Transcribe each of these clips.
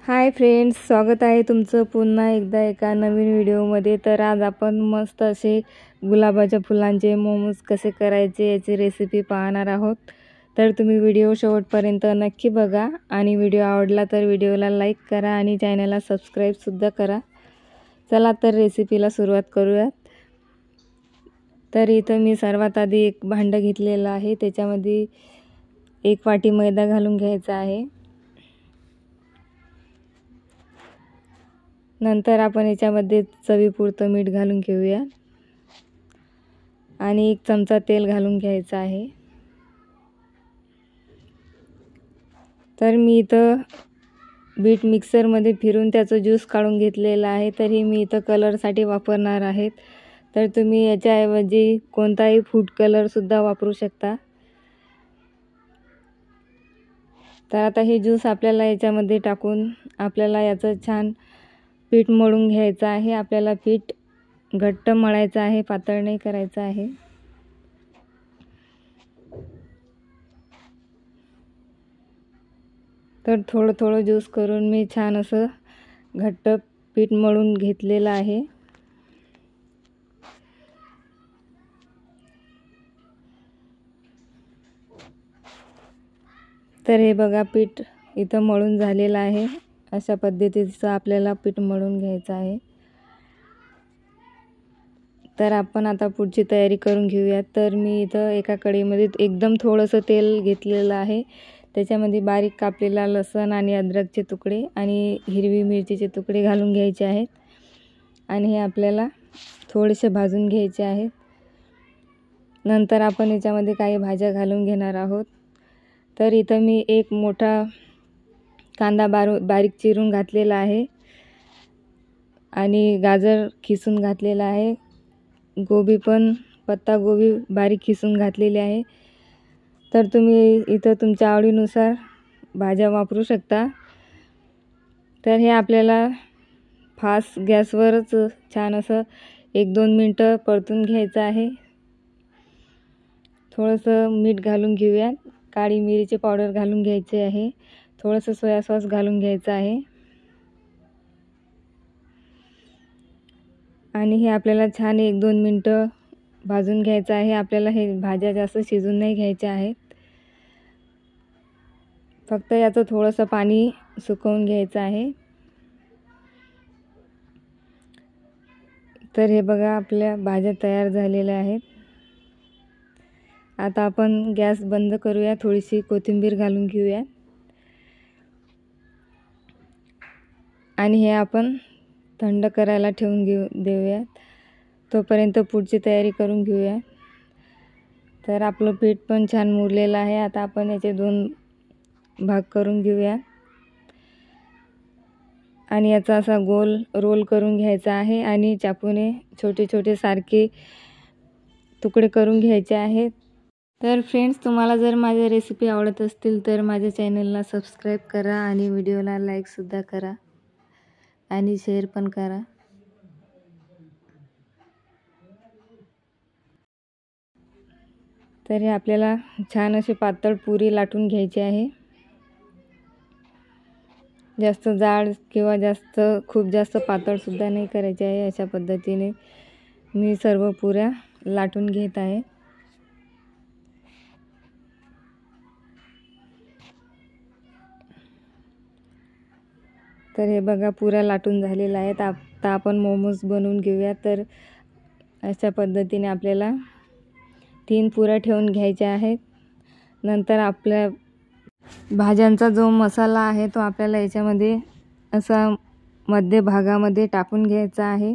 Hi friends, स्वागत आहे तुमचं पुन्हा एकदा एका नवीन व्हिडिओमध्ये। तर आज आपण मस्त असे गुलाबाच्या फुलांचे मोमोज कसे करायचे याची रेसिपी पाहणार आहोत। तर तुम्ही व्हिडिओ शेवटपर्यंत नक्की बघा आणि व्हिडिओ आवडला तर व्हिडिओला लाईक करा आणि चॅनलला सबस्क्राईब सुद्धा करा। चला तर रेसिपीला सुरुवात करूयात। तर इथं मी सर्वात आधी एक भांडं घेतलेलं आहे, त्याच्यामध्ये 1 वाटी मैदा घालून घ्यायचा आहे। नंतर आपण याच्यामध्ये चवीपुरतं मीठ घालून घेऊया आणि 1 चमचा तेल घालून घ्यायचं आहे। तर मी इथं बीट मिक्सरमध्ये फिरून त्याचं ज्यूस काढून घेतलेला आहे। तर हे मी इथं कलरसाठी वापरणार आहे। तर तुम्ही याच्याऐवजी कोणताही फूड कलर सुद्धा वापरू शकता। तर आता हे ज्यूस आपल्याला याच्यामध्ये टाकून आपल्याला याचं छान पीठ मळून घ्यायचं आहे। आपल्याला पीठ घट्ट मळायचं आहे, पातळ नाही करायचं आहे। तर थोडं थोडं ज्यूस करून मी छान असं घट्ट पीठ मळून घेतलेलं आहे। तर हे बघा, पीठ इथं मळून झालेलं आहे। अशा पद्धतीचं आपल्याला पीठ मळून घ्यायचं आहे। तर आपण आता पुढची तयारी करून घेऊया। तर मी इथं एका कढईमध्ये एकदम थोडंसं तेल घेतलेलं आहे। त्याच्यामध्ये बारीक कापलेला लसूण आणि अद्रकचे तुकडे आणि हिरवी मिरचीचे तुकडे घालून घ्यायचे आहेत आणि हे आपल्याला थोडेसे भाजून घ्यायचे आहेत। नंतर आपण याच्यामध्ये काही भाज्या घालून घेणार आहोत। तर इथं मी एक मोठा कांदा बारीक चिरून घातलेला आहे आणि गाजर खिसून घातलेला आहे। गोबी पण पत्ता गोबी बारीक खिसून घातलेली आहे। तर तुम्ही इथं तुमच्या आवडीनुसार भाज्या वापरू शकता। तर हे आपल्याला फास्ट गॅसवरच छान असं 1-2 मिनटं परतून घ्यायचं आहे। थोडंसं मीठ घालून घेऊया, काळी मिरीची पावडर घालून घ्यायची आहे, थोडंसं सोया सॉस घालून घ्यायचं आहे आणि हे आपल्याला छान 1-2 मिनटं भाजून घ्यायचं आहे। आपल्याला हे भाज्या जास्त शिजून नाही घ्यायच्या आहेत, फक्त याचं थोडंसं पाणी सुकवून घ्यायचं आहे। तर हे बघा, आपल्या भाज्या तयार झालेल्या आहेत। आता आपण गॅस बंद करूया, थोडीशी कोथिंबीर घालून घेऊया आणि हे आपण थंड करायला ठेवून देऊया। तोपर्यंत पुढची तयारी करून घेऊया। तर आपलं पीठ पण छान मुरलेलं आहे। आता आपण याचे 2 भाग करून घेऊया आणि याचा असा गोल रोल करून घ्यायचा आहे आणि चाकूने छोटे छोटे सारखे तुकडे करून घ्यायचे आहेत। तर फ्रेंड्स, तुम्हाला जर माझ्या रेसिपी आवडत असतील तर माझ्या चॅनलला सबस्क्राईब करा आणि व्हिडिओला लाईक सुद्धा करा आणि शेअर पण करा। तर हे आपल्याला छान अशी पातळ पुरी लाटून घ्यायची आहे। जास्त जाड किंवा खूप जास्त पातळ सुद्धा नाही करायची आहे। अशा पद्धतीने मी सर्व पुऱ्या लाटून घेत आहे। तर हे बघा, पुऱ्या लाटून झालेल्या आहेत। आता आपण मोमोज बनवून घेऊया। तर अशा पद्धतीने आपल्याला 3 पुऱ्या ठेवून घ्यायच्या आहेत। नंतर आपल्या भाज्यांचा जो मसाला आहे तो आपल्याला याच्यामध्ये असा मध्य भागामध्ये टाकून घ्यायचा आहे।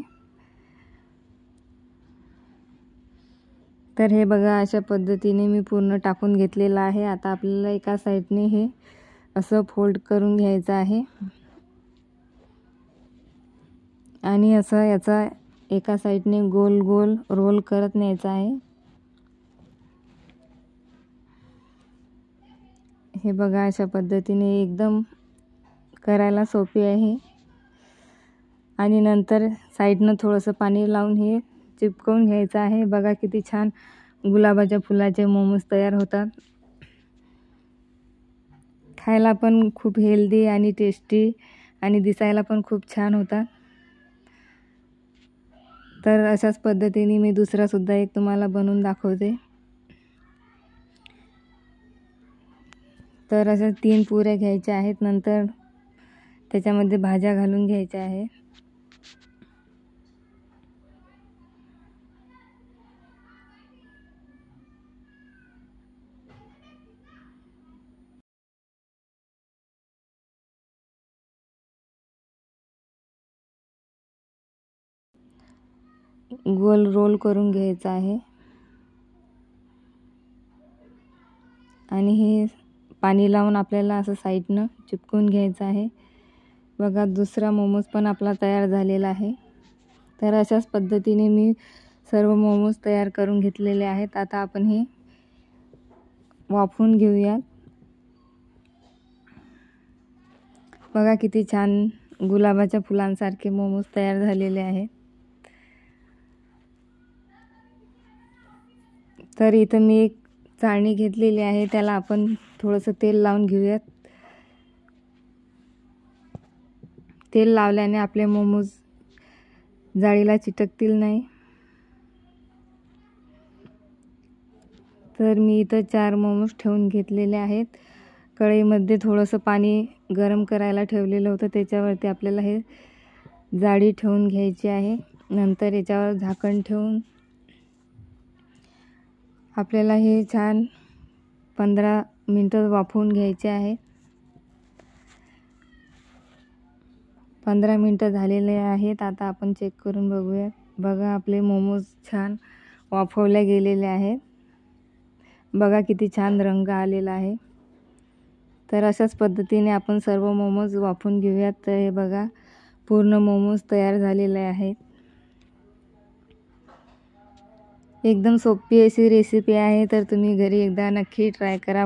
तर हे बघा, अशा पद्धतीने मी पूर्ण टाकून घेतलेलं आहे। आता आपल्याला एका साईडने हे असं फोल्ड करून घ्यायचं आहे आणि असं याचा एका साईडने गोल गोल रोल करत न्यायचा आहे। हे बघा, अशा पद्धतीने एकदम करायला सोपी आहे आणि नंतर साईडनं थोडंसं पाणी लावून हे चिपकवून घ्यायचं आहे। बघा किती छान गुलाबाच्या फुलाचे मोमोज तयार होतात। खायला पण खूप हेल्दी आणि टेस्टी आणि दिसायला पण खूप छान होता. तर अशाच पद्धतीने मी दुसरासुद्धा एक तुम्हाला बनवून दाखवते. तर अशा 3 पुऱ्या घ्यायच्या आहेत. नंतर त्याच्यामध्ये भाज्या घालून घ्यायच्या आहे. गोल रोल करून घ्यायचा आहे आणि हे पाणी लावून आपल्याला असं साईडनं चिपकून घ्यायचं आहे. बघा दुसरा मोमोज पण आपला तयार झालेला आहे. तर अशाच पद्धतीने मी सर्व मोमोज तयार करून घेतलेले आहेत. आता आपण हे वाफवून घेऊया. बघा किती छान गुलाबाच्या फुलांसारखे मोमोज तयार झालेले आहेत. तर इथं मी एक चाळणी घेतलेली आहे, त्याला आपण थोडंसं तेल लावून घेऊयात. तेल लावल्याने आपले मोमोज जाळीला चिटकतील नाही. तर मी इथं 4 मोमोज ठेवून घेतलेले आहेत. कढईमध्ये थोडंसं पाणी गरम करायला ठेवलेलं होतं, त्याच्यावरती आपल्याला हे जाळी ठेवून घ्यायची आहे. नंतर याच्यावर झाकण ठेवून आपल्याला हे छान 15 मिनटं वाफवून घ्यायचे आहे. 15 मिनटं झालेले आहेत. आता आपण चेक करून बघूया. बघा आपले मोमोज छान वाफवले गेलेले आहेत. बघा किती छान रंग आलेला आहे. तर अशाच पद्धतीने आपण सर्व मोमोज वाफवून घेऊयात. तर हे बघा पूर्ण मोमोज तयार झालेले आहेत. एकदम सोपी अशी रेसिपी आहे, तर तुम्ही घरी एकदा नक्की ट्राय करा.